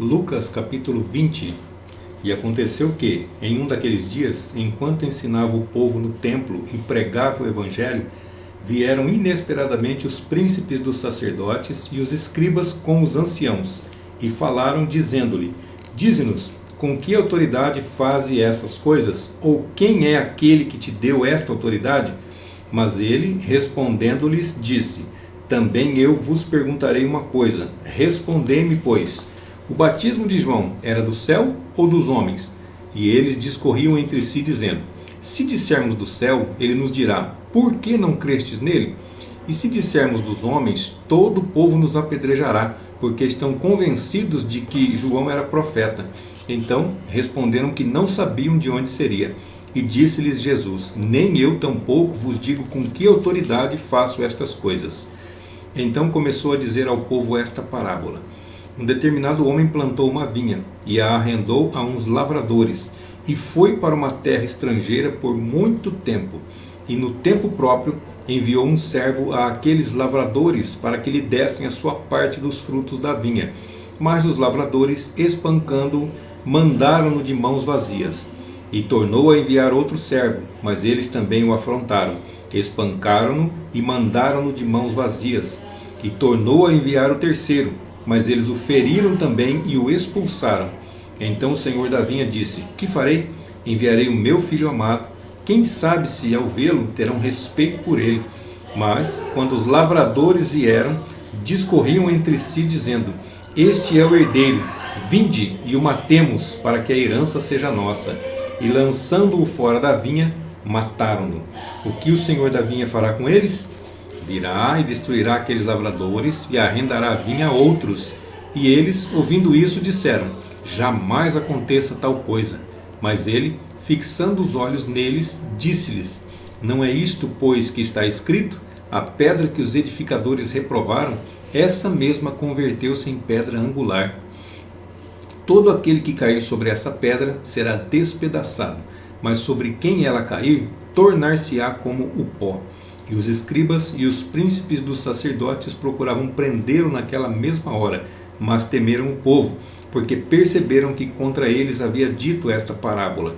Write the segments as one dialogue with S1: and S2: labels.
S1: Lucas capítulo 20. E aconteceu que, em um daqueles dias, enquanto ensinava o povo no templo e pregava o evangelho, vieram inesperadamente os príncipes dos sacerdotes e os escribas com os anciãos, e falaram dizendo-lhe: Dize-nos, com que autoridade faze essas coisas? Ou quem é aquele que te deu esta autoridade? Mas ele, respondendo-lhes, disse: Também eu vos perguntarei uma coisa, respondei-me, pois. O batismo de João era do céu ou dos homens? E eles discorriam entre si, dizendo: Se dissermos do céu, ele nos dirá: Por que não crestes nele? E se dissermos dos homens, todo o povo nos apedrejará, porque estão convencidos de que João era profeta. Então responderam que não sabiam de onde seria. E disse-lhes Jesus: Nem eu tampouco vos digo com que autoridade faço estas coisas. Então começou a dizer ao povo esta parábola: Um determinado homem plantou uma vinha e a arrendou a uns lavradores, e foi para uma terra estrangeira por muito tempo. E no tempo próprio enviou um servo a aqueles lavradores para que lhe dessem a sua parte dos frutos da vinha. Mas os lavradores, espancando-o, mandaram-no de mãos vazias. E tornou a enviar outro servo, mas eles também o afrontaram. Espancaram-no e mandaram-no de mãos vazias. E tornou a enviar o terceiro, mas eles o feriram também e o expulsaram. Então o senhor da vinha disse: Que farei? Enviarei o meu filho amado. Quem sabe se ao vê-lo terão respeito por ele. Mas, quando os lavradores vieram, discorriam entre si, dizendo: Este é o herdeiro, vinde e o matemos, para que a herança seja nossa. E lançando-o fora da vinha, mataram-no. O que o senhor da vinha fará com eles? Virá e destruirá aqueles lavradores e arrendará a vinha a outros. E eles, ouvindo isso, disseram: Jamais aconteça tal coisa. Mas ele, fixando os olhos neles, disse-lhes: Não é isto, pois, que está escrito? A pedra que os edificadores reprovaram, essa mesma converteu-se em pedra angular. Todo aquele que cair sobre essa pedra será despedaçado, mas sobre quem ela cair, tornar-se-á como o pó. E os escribas e os príncipes dos sacerdotes procuravam prendê-lo naquela mesma hora, mas temeram o povo, porque perceberam que contra eles havia dito esta parábola.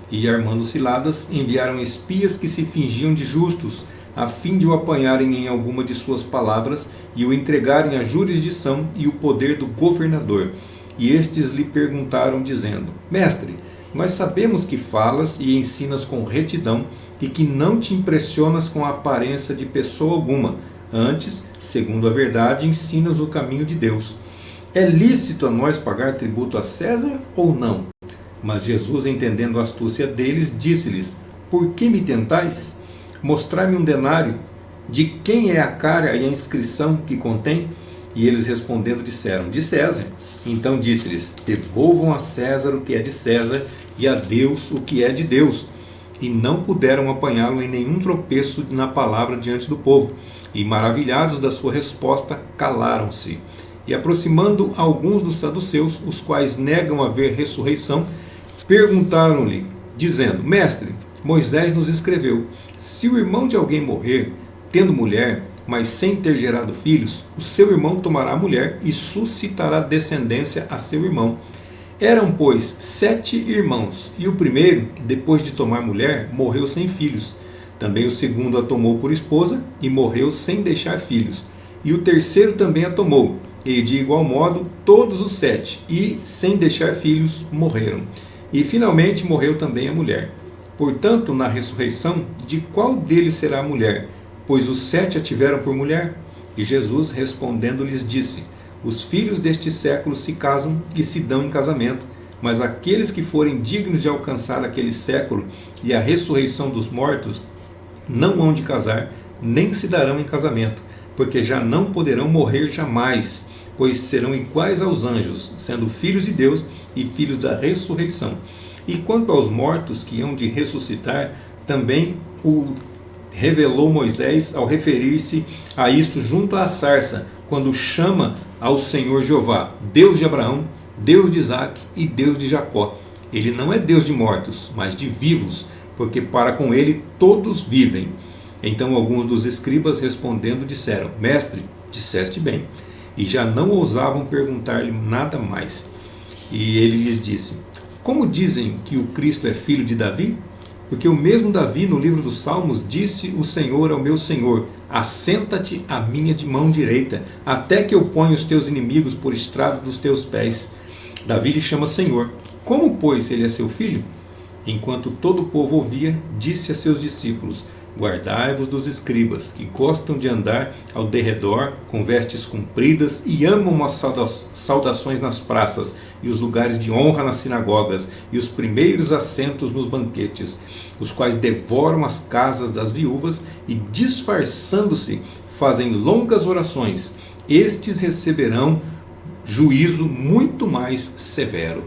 S1: E, armando ciladas, enviaram espias que se fingiam de justos, a fim de o apanharem em alguma de suas palavras e o entregarem à jurisdição e o poder do governador. E estes lhe perguntaram, dizendo: Mestre, nós sabemos que falas e ensinas com retidão e que não te impressionas com a aparência de pessoa alguma. Antes, segundo a verdade, ensinas o caminho de Deus. É lícito a nós pagar tributo a César ou não? Mas Jesus, entendendo a astúcia deles, disse-lhes: Por que me tentais? Mostrai-me um denário. De quem é a cara e a inscrição que contém? E eles respondendo disseram: De César. Então disse-lhes: Devolvam a César o que é de César e a Deus o que é de Deus. E não puderam apanhá-lo em nenhum tropeço na palavra diante do povo. E, maravilhados da sua resposta, calaram-se. E, aproximando alguns dos saduceus, os quais negam haver ressurreição, perguntaram-lhe, dizendo: Mestre, Moisés nos escreveu: Se o irmão de alguém morrer, tendo mulher, mas sem ter gerado filhos, o seu irmão tomará a mulher e suscitará descendência a seu irmão. Eram, pois, 7 irmãos, e o primeiro, depois de tomar mulher, morreu sem filhos. Também o segundo a tomou por esposa, e morreu sem deixar filhos. E o terceiro também a tomou, e de igual modo todos os 7, e sem deixar filhos, morreram. E finalmente morreu também a mulher. Portanto, na ressurreição, de qual deles será a mulher? Pois os 7 a tiveram por mulher. E Jesus, respondendo, lhes disse: Os filhos deste século se casam e se dão em casamento, mas aqueles que forem dignos de alcançar aquele século e a ressurreição dos mortos não hão de casar, nem se darão em casamento, porque já não poderão morrer jamais, pois serão iguais aos anjos, sendo filhos de Deus e filhos da ressurreição. E quanto aos mortos que hão de ressuscitar, também o revelou Moisés ao referir-se a isto junto à sarça, quando chama ao Senhor Jeová, Deus de Abraão, Deus de Isaque e Deus de Jacó. Ele não é Deus de mortos, mas de vivos, porque para com ele todos vivem. Então alguns dos escribas respondendo disseram: Mestre, disseste bem. E já não ousavam perguntar-lhe nada mais. E ele lhes disse: como dizem que o Cristo é filho de Davi? Porque o mesmo Davi, no livro dos Salmos, disse o Senhor ao meu Senhor: assenta-te à minha mão direita, até que eu ponha os teus inimigos por estrado dos teus pés. Davi lhe chama Senhor. Como, pois, ele é seu filho? Enquanto todo o povo ouvia, disse a seus discípulos: guardai-vos dos escribas, que gostam de andar ao derredor com vestes compridas e amam as saudações nas praças e os lugares de honra nas sinagogas e os primeiros assentos nos banquetes, os quais devoram as casas das viúvas e, disfarçando-se, fazem longas orações. Estes receberão juízo muito mais severo.